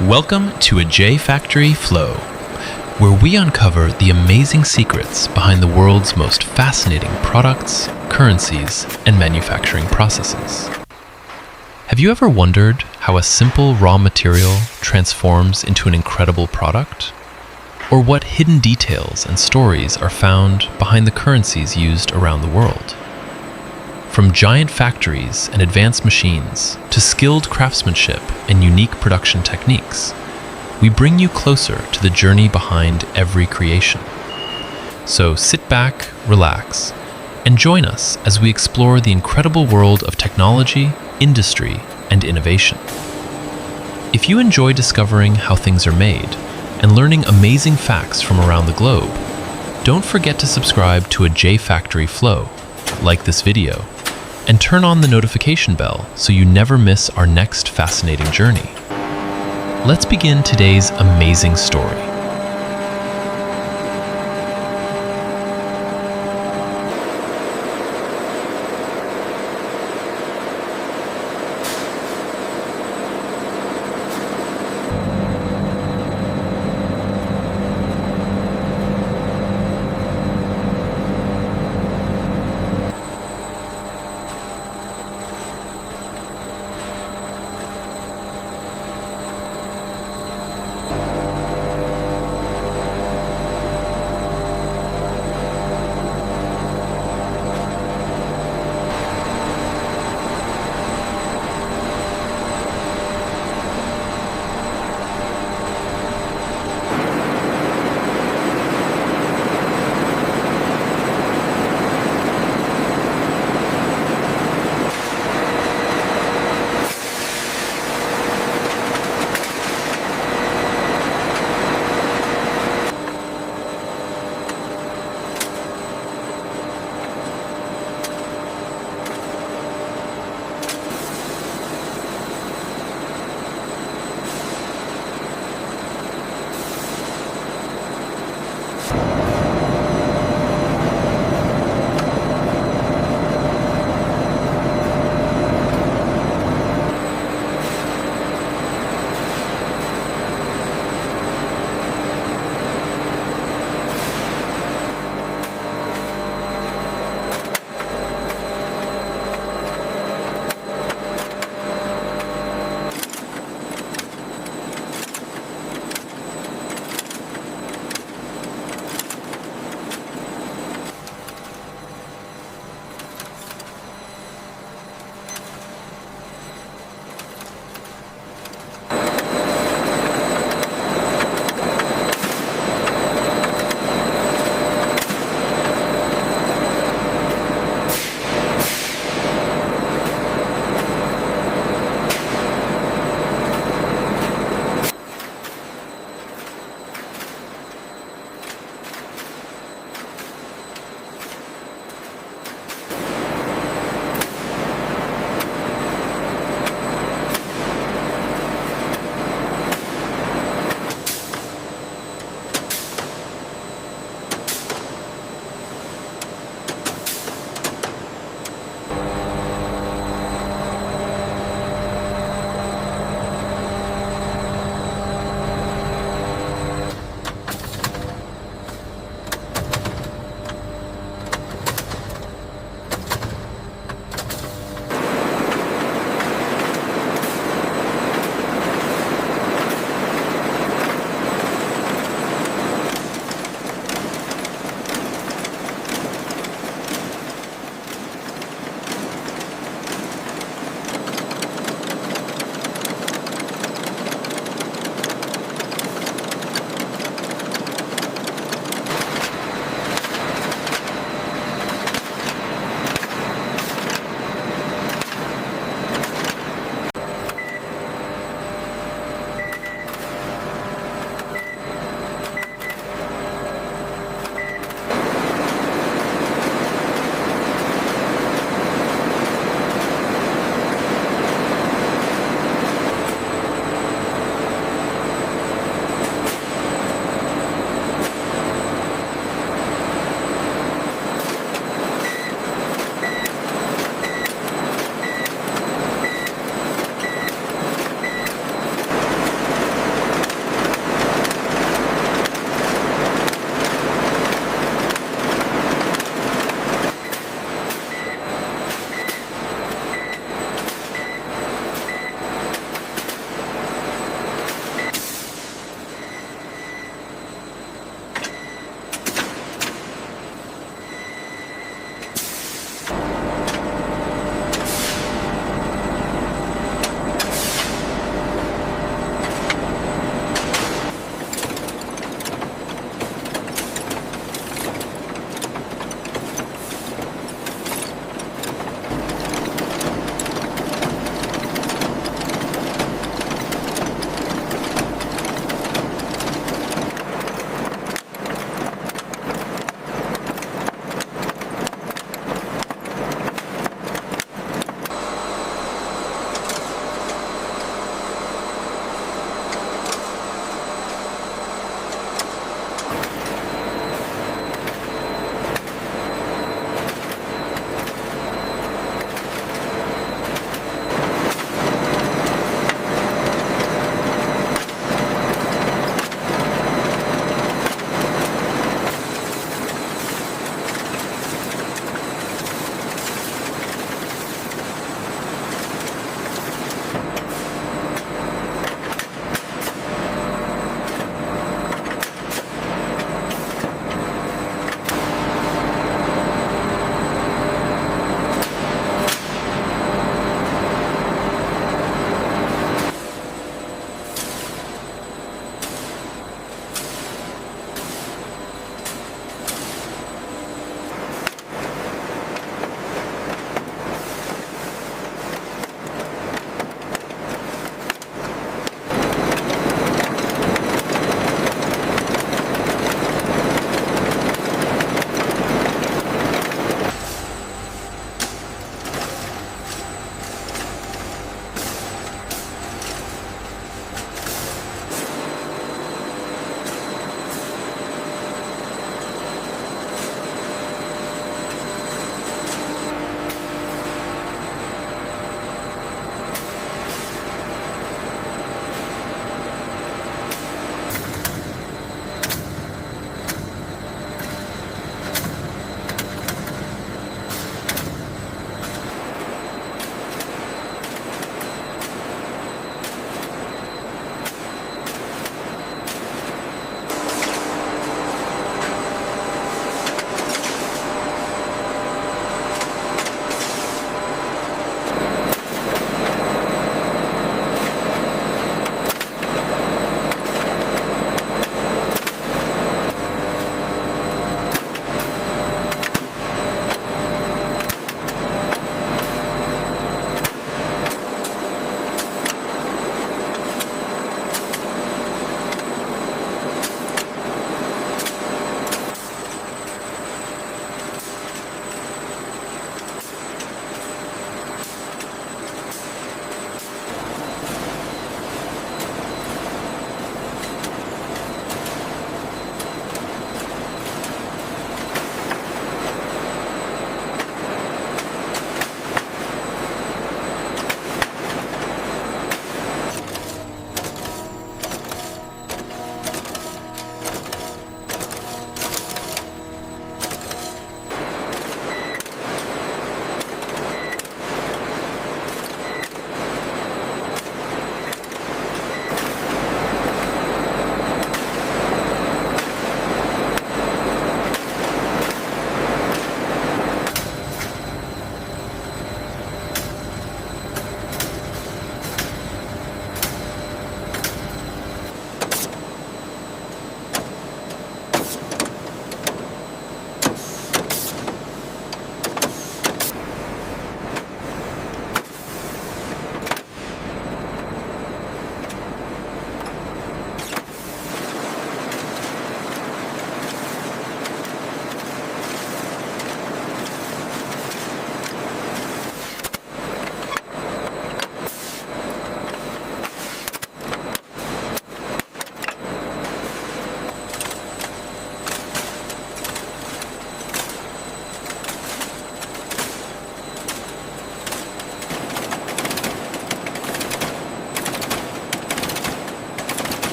Welcome to a J Factory Flow, where we uncover the amazing secrets behind the world's most fascinating products, currencies, and manufacturing processes. Have you ever wondered how a simple raw material transforms into an incredible product? Or what hidden details and stories are found behind the currencies used around the world? From giant factories and advanced machines to skilled craftsmanship and unique production techniques, we bring you closer to the journey behind every creation. So sit back, relax, and join us as we explore the incredible world of technology, industry, and innovation. If you enjoy discovering how things are made and learning amazing facts from around the globe, don't forget to subscribe to a J Factory Flow, like this video, and turn on the notification bell so you never miss our next fascinating journey. Let's begin today's amazing story.